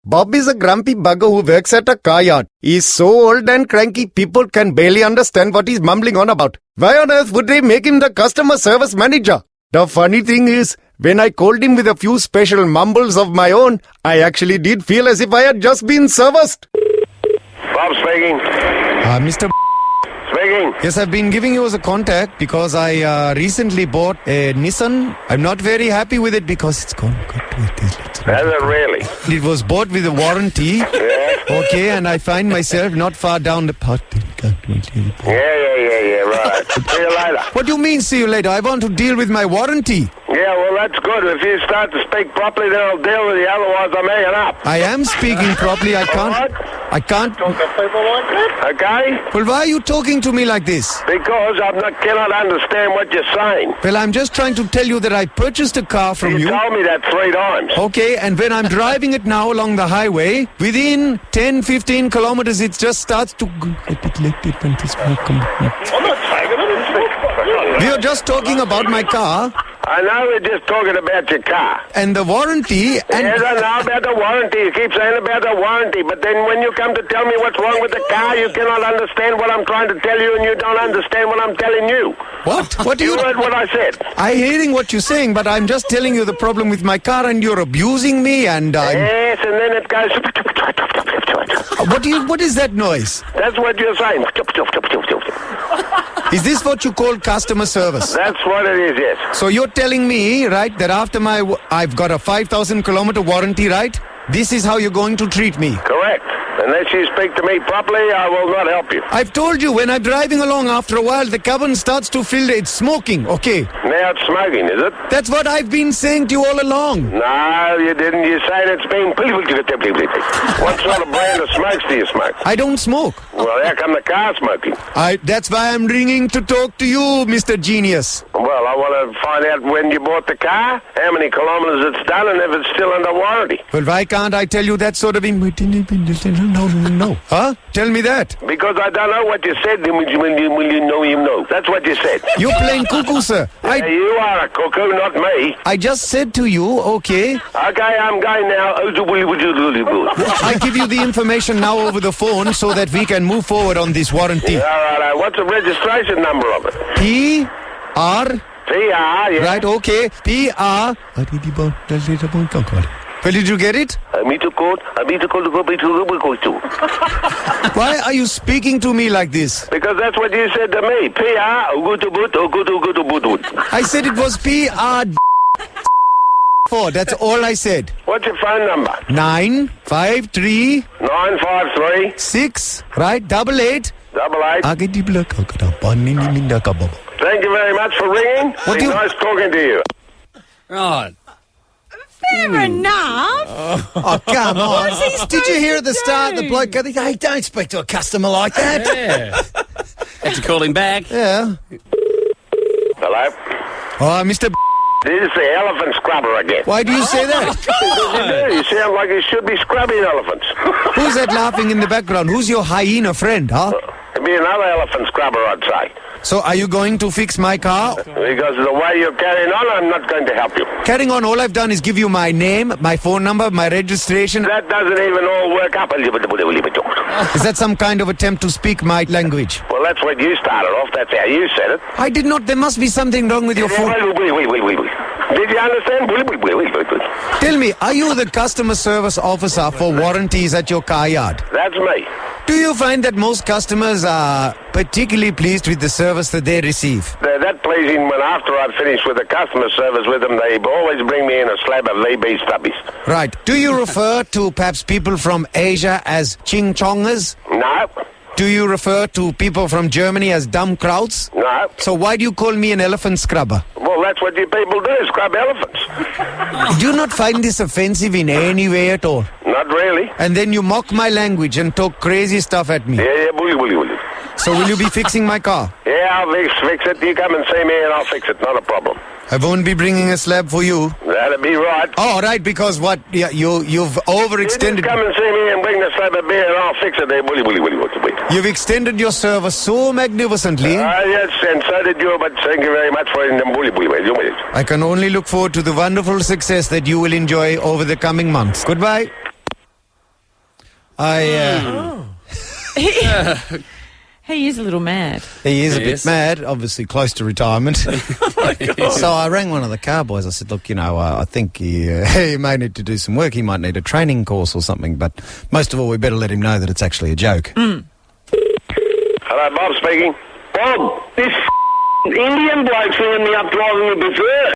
Bob is a grumpy bugger who works at a car yard. He's so old and cranky, people can barely understand what he's mumbling on about. Why on earth would they make him the customer service manager? The funny thing is, when I called him with a few special mumbles of my own, I actually did feel as if I had just been serviced. Bob speaking. Mr. Speaking. Yes, I've been giving you as a contact because I recently bought a Nissan. I'm not very happy with it because it's gone. Has it really? It was bought with a warranty. Yeah. Okay, and I find myself not far down the path. Yeah, right. See you later. What do you mean, see you later? I want to deal with my warranty. Yeah, well, that's good. If you start to speak properly, then I'll deal with you. Otherwise, I'm hanging up. I am speaking properly. I can't. I can't. Talk to people like that? Okay? Well, why are you talking to me like this? Because cannot understand what you're saying. Well, I'm just trying to tell you that I purchased a car from you. You told me that 3 times. Okay, and when I'm driving it now along the highway, within 10, 15 kilometers, it just starts to... I'm not taking it. We are just talking about my car. I know we're just talking about your car. And the warranty... And yes, I know about the warranty. You keep saying about the warranty, but then when you come to tell me what's wrong with the car, you cannot understand what I'm trying to tell you, and you don't understand what I'm telling you. What? What do you heard what I said? I'm hearing what you're saying, but I'm just telling you the problem with my car, and you're abusing me, and I'm... Yes, and then it goes... What is that noise? That's what you're saying. Is this what you call customer service? That's what it is, yes. So you're telling me, right, that after I've got a 5,000 kilometer warranty, right? This is how you're going to treat me? Correct. Unless you speak to me properly, I will not help you. I've told you, when I'm driving along, after a while, the cabin starts to fill, it's smoking, okay? Now it's smoking, is it? That's what I've been saying to you all along. No, you didn't. You're saying it's been... What sort of brand of smokes do you smoke? I don't smoke. Well, how come the car's smoking? That's why I'm ringing to talk to you, Mr. Genius. Well, I want to find out when you bought the car, how many kilometers it's done, and if it's still under warranty. Well, why can't I tell you that sort of... No. Huh? Tell me that. Because I don't know what you said. Will you know? That's what you said. You're playing cuckoo, sir. Yeah, you are a cuckoo, not me. I just said to you, okay. Okay, I'm going now. I give you the information now over the phone so that we can move forward on this warranty. All right. What's the registration number of it? PR, yeah. Right, okay. PR. Well, did you get it? Why are you speaking to me like this? Because that's what you said to me. I said it was PR. That's all I said. What's your phone number? 953 953 6 right 88 88. Thank you very much for ringing. Nice talking to you. Right. Fair enough. Oh, come on. What's he Did you hear at the supposed to start do? the bloke go, hey, don't speak to a customer like that? Yeah. Had to call him back. Yeah. Hello? Oh, Mr. This is the elephant scrubber again. Why do you say that? Because you sound like you should be scrubbing elephants. Who's that laughing in the background? Who's your hyena friend, huh? It'd be another elephant scrubber, I'd say. So are you going to fix my car? Because the way you're carrying on, I'm not going to help you. Carrying on, all I've done is give you my name, my phone number, my registration. That doesn't even all work up. Is that some kind of attempt to speak my language? Well, that's what you started off. That's how you said it. I did not. There must be something wrong with your phone. Did you understand? Tell me, are you the customer service officer for warranties at your car yard? That's me. Do you find that most customers are particularly pleased with the service that they receive? They're that pleasing when after I've finished with the customer service with them, they always bring me in a slab of VB stubbies. Right. Do you refer to perhaps people from Asia as ching chongers? No. Do you refer to people from Germany as dumb krauts? No. So why do you call me an elephant scrubber? Well, that's what you people do, scrub elephants. Do you not find this offensive in any way at all? Not really. And then you mock my language and talk crazy stuff at me. Yeah, bully. So will you be fixing my car? Yeah, I'll fix it. You come and see me and I'll fix it. Not a problem. I won't be bringing a slab for you. That'd be right. Oh, right, because what? Yeah, you've overextended... You just come and see me and bring the slab of beer and I'll fix it there. Bully. You've extended your service so magnificently. Yes, and so did you, but thank you very much for it. Bully. I can only look forward to the wonderful success that you will enjoy over the coming months. Goodbye. He is a little mad. He is a bit Yes. mad, obviously close to retirement. So I rang one of the car boys. I said, look, I think he may need to do some work. He might need a training course or something. But most of all, we better let him know that it's actually a joke. Hello, Bob speaking. Bob, this Indian bloke's ringing me up driving me berserk.